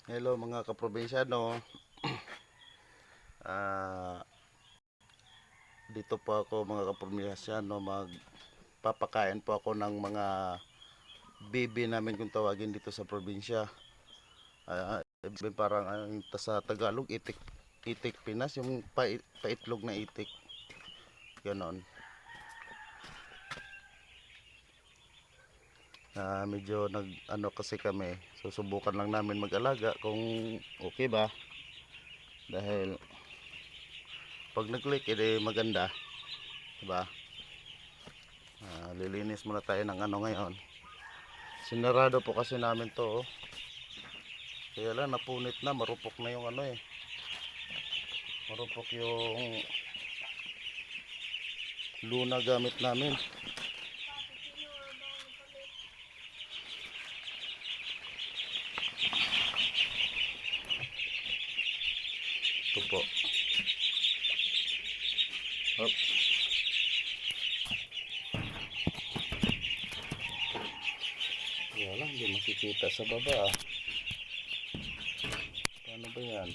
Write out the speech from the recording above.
Hello mga kaprobinsyano. Ah, dito po ako mga kaprobinsyano, magpapakain po ako ng mga bibi namin kung tawagin dito sa probinsya. Parang sa Tagalog itik itik Pinas, yung paitlog na itik. Ganon. Medyo nag kasi kami, susubukan lang namin mag-alaga kung okay ba, dahil pag nag-click edi maganda, diba? Lilinis muna tayo ng ngayon. Sinarado po kasi namin to, oh. Kaya lang napunit na, marupok na yung marupok yung luna gamit namin. Ito po. Hop. Kaya lang hindi makikita sa baba, ah. Paano ba yan?